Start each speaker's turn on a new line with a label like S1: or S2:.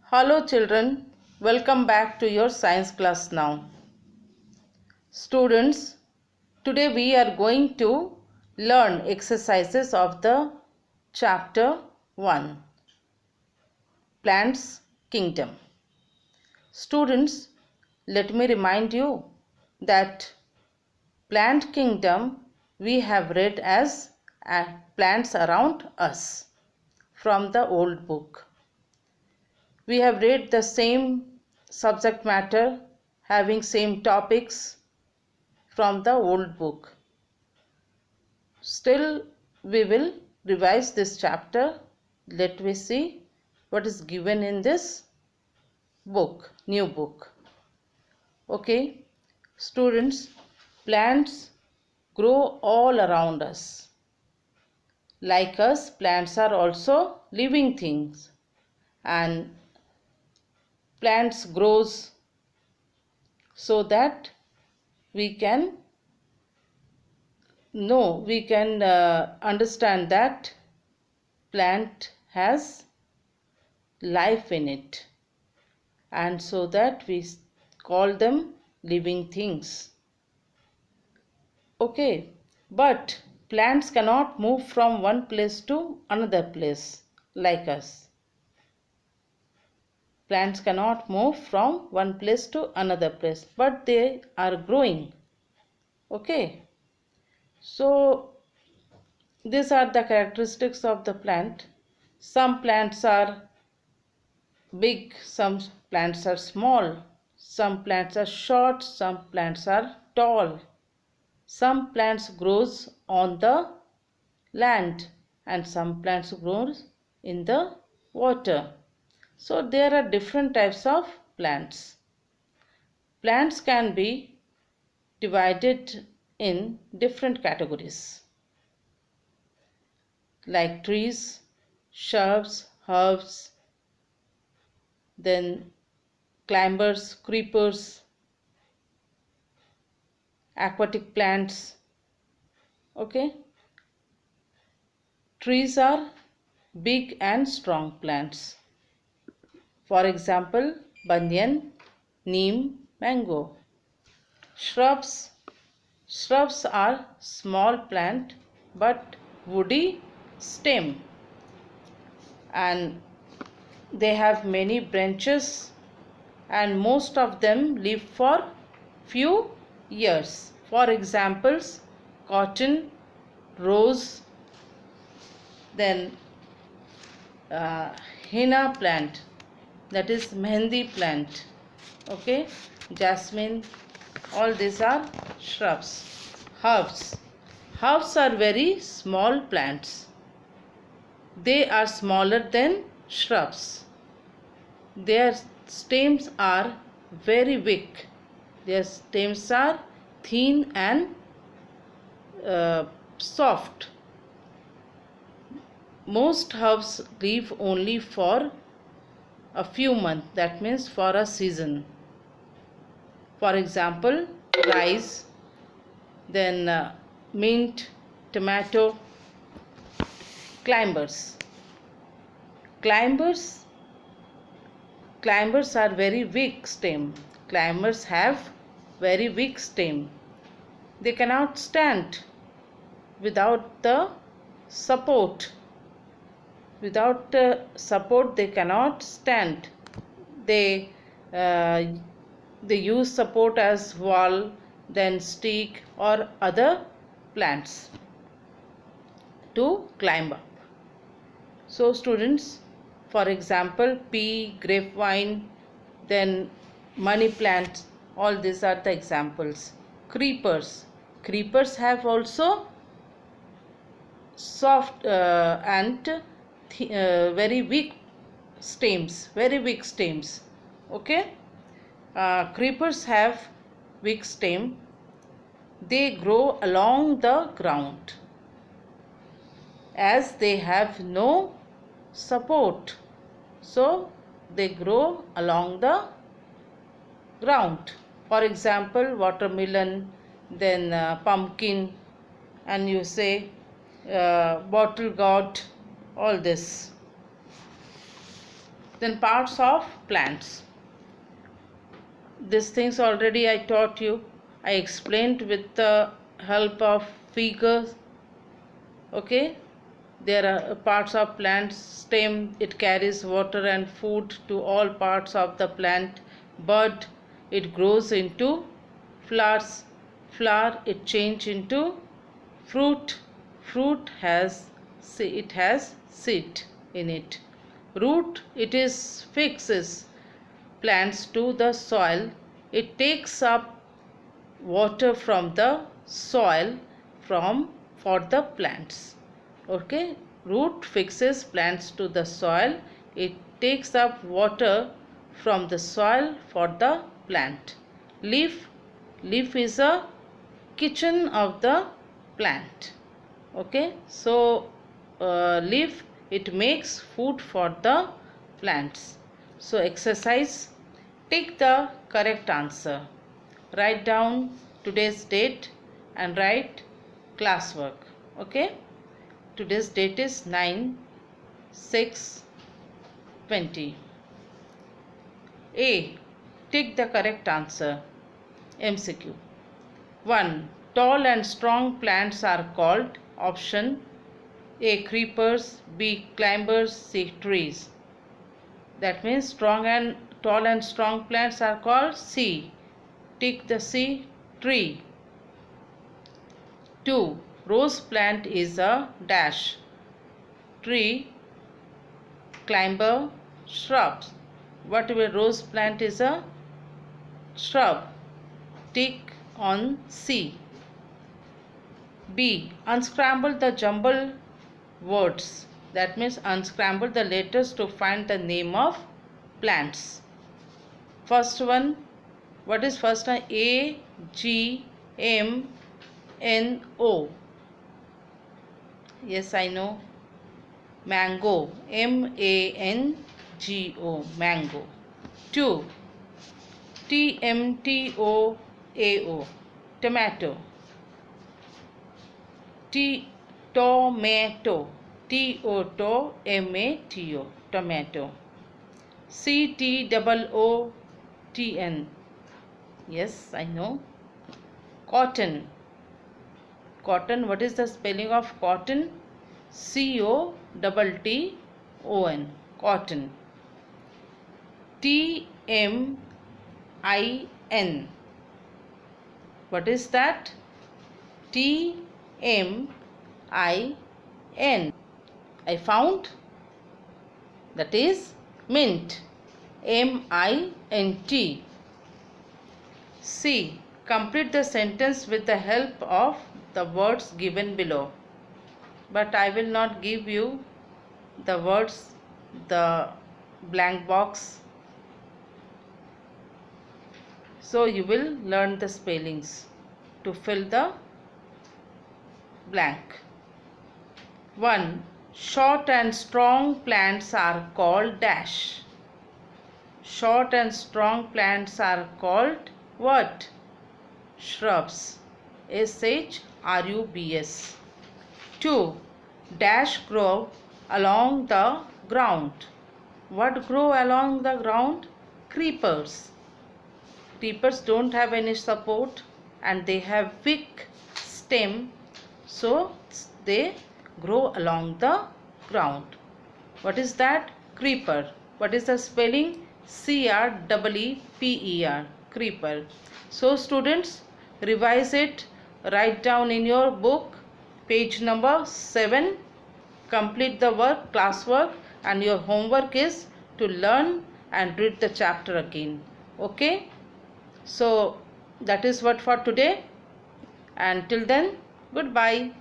S1: Hello children, welcome back to your science class now. Students, today we are going to learn exercises of the chapter 1, Plants Kingdom. Students, let me remind you that Plant Kingdom we have read as Plants Around Us from the old book. We have read the same subject matter having same topics from the old book. Still we will revise this chapter. Let me see what is given in this book, new book. Okay, students, plants grow all around us. Like us, plants are also living things, and plants grows so that we can understand that plant has life in it, and so that we call them living things. Okay, but plants cannot move from one place to another place like us. Plants cannot move from one place to another place, but they are growing. Okay, so these are the characteristics of the plant. Some plants are big, some plants are small, some plants are short, some plants are tall. Some plants grows on the land and some plants grows in the water. So there are different types of plants. Plants can be divided in different categories like trees, shrubs, herbs, then climbers, creepers, aquatic plants. Okay, trees are big and strong plants. For example, banyan, neem, mango. Shrubs are small plant but woody stem, and they have many branches, and most of them live for few years. For examples, cotton, rose, then henna plant, that is mehendi plant. Okay, jasmine, all these are shrubs. Herbs are very small plants. They are smaller than shrubs. Their stems are very weak. Their stems are thin and soft. Most herbs live only for a few months, that means for a season. For example, rice, then mint, tomato. Climbers are very weak stem. Climbers have very weak stem. They cannot stand without the support. Without support they cannot stand. They use support as wall, then stick or other plants to climb up. So students, for example, pea, grapevine, then money plant, all these are the examples. Creepers have also soft and very weak stems. Okay, creepers have weak stem. They grow along the ground as they have no support, so they grow along the ground. For example, watermelon, then pumpkin, and you say bottle gourd, all this. Then parts of plants. These things already I taught you. I explained with the help of figures. Okay, there are parts of plants. Stem, it carries water and food to all parts of the plant. Bud, it grows into flowers. Flower, it change into fruit. Fruit has seed in it. Root, it is fixes plants to the soil. It takes up water from the soil for the plants. Okay, root fixes plants to the soil. It takes up water from the soil for the plant. Leaf is a kitchen of the plant. Okay, so leaf, it makes food for the plants. So exercise, take the correct answer. Write down today's date and write classwork. Okay, today's date is 9/6/20. A, take the correct answer. MCQ. 1. Tall and strong plants are called option A, creepers, B, climbers, C, trees. That means tall and strong plants are called C. Tick the C, tree. 2. Rose plant is a dash. Tree, climber, shrubs. What will rose plant is a shrub. Tick on C. B. Unscramble the jumble words. That means unscramble the letters to find the name of plants. First one, what is first one? A, G, M, N, O. Yes, I know. Mango. M-A-N-G-O. Mango. 2. T-M-T-O-A-O. Tomato. Tomato. T-O-M-A-T-O. Tomato. C-T-O-O-T-N. Yes, I know. Cotton. Cotton, what is the spelling of cotton? C-O-T-T-O-N. Cotton. T-M-I-N. What is that? T-M-I-N. I found. That is mint. M-I-N-T. C. Complete the sentence with the help of the words given below. But I will not give you the words, the blank box. So you will learn the spellings to fill the blank. 1. Short and strong plants are called dash. Short and strong plants are called what? Shrubs. S-H-R-U-B-S. 2. Dash grow along the ground. What grow along the ground? Creepers. Creepers don't have any support and they have weak stem, so they grow along the ground. What is that? Creeper. What is the spelling? C-R-E-E-P-E-R. Creeper. So students, revise it. Write down in your book page number 7. Complete the work, classwork, and your homework is to learn and read the chapter again. Okay? So that is what for today. And till then, goodbye.